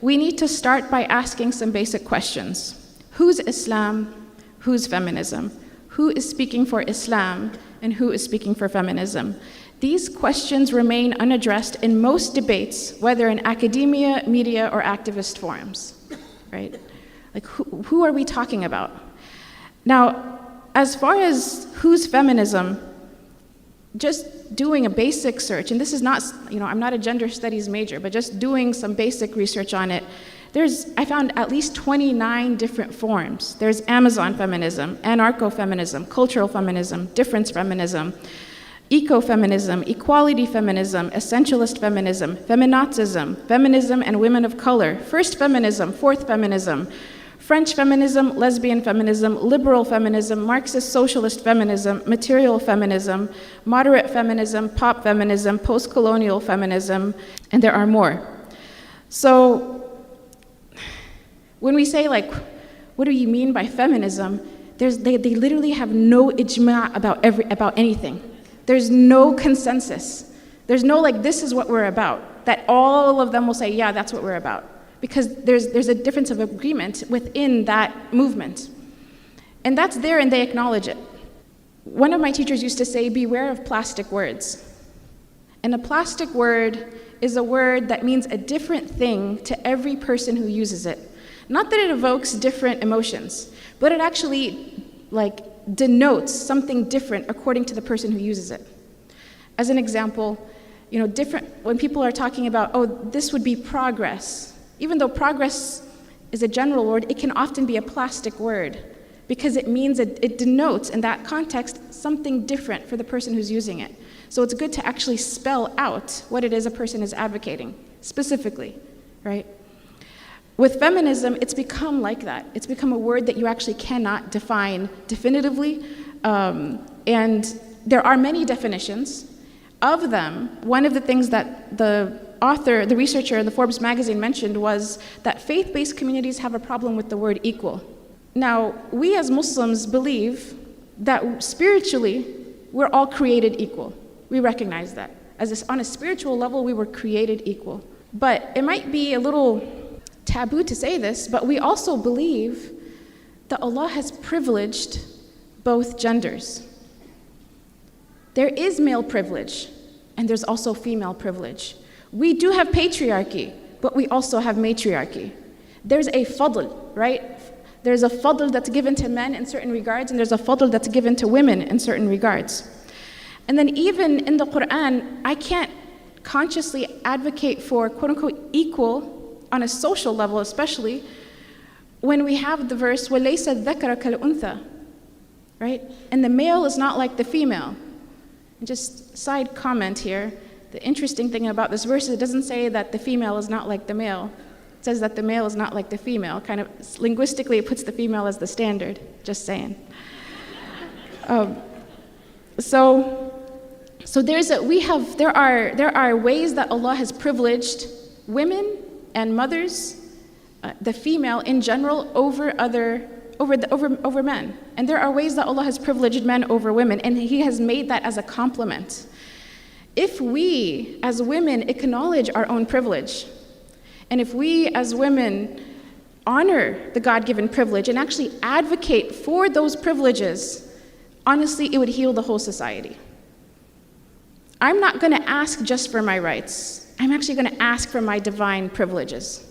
we need to start by asking some basic questions. Who's Islam? Who's feminism? Who is speaking for Islam? And who is speaking for feminism? These questions remain unaddressed in most debates, whether in academia, media, or activist forums, right? Like, who are we talking about? Now, as far as who's feminism, just doing a basic search, and this is not, I'm not a gender studies major, but just doing some basic research on it, I found at least 29 different forms. There's Amazon feminism, anarcho-feminism, cultural feminism, difference feminism, ecofeminism, equality feminism, essentialist feminism, feminazism, feminism and women of color, first feminism, fourth feminism, French feminism, lesbian feminism, liberal feminism, Marxist socialist feminism, material feminism, moderate feminism, pop feminism, post-colonial feminism, and there are more. So when we say, like, what do you mean by feminism? They literally have no ijma about anything. There's no consensus. There's no, like, this is what we're about, that all of them will say, yeah, that's what we're about. Because there's a difference of agreement within that movement. And that's there, and they acknowledge it. One of my teachers used to say, beware of plastic words. And a plastic word is a word that means a different thing to every person who uses it. Not that it evokes different emotions, but it actually, like, denotes something different according to the person who uses it. As an example, when people are talking about, oh, this would be progress, even though progress is a general word, it can often be a plastic word because it means it denotes in that context something different for the person who's using it. So it's good to actually spell out what it is a person is advocating, specifically, right? With feminism, it's become like that. It's become a word that you actually cannot define definitively, and there are many definitions. Of them, one of the things that the author, the researcher in the Forbes magazine mentioned was that faith-based communities have a problem with the word equal. Now, we as Muslims believe that spiritually, we're all created equal. We recognize that. On a spiritual level, we were created equal. But it might be a little taboo to say this, but we also believe that Allah has privileged both genders. There is male privilege, and there's also female privilege. We do have patriarchy, but we also have matriarchy. There's a fadl, right? There's a fadl that's given to men in certain regards, and there's a fadl that's given to women in certain regards. And then even in the Quran, I can't consciously advocate for quote-unquote equal on a social level especially, when we have the verse, وَلَيْسَ الذَّكَرَ كَالْأُنْثَى, right? And the male is not like the female. And just side comment here, the interesting thing about this verse is it doesn't say that the female is not like the male. It says that the male is not like the female. Kind of linguistically, it puts the female as the standard, just saying. So there are ways that Allah has privileged women and mothers, the female in general, over men. And there are ways that Allah has privileged men over women, and He has made that as a compliment. If we, as women, acknowledge our own privilege, and if we, as women, honor the God-given privilege and actually advocate for those privileges, honestly, it would heal the whole society. I'm not going to ask just for my rights. I'm actually going to ask for my divine privileges.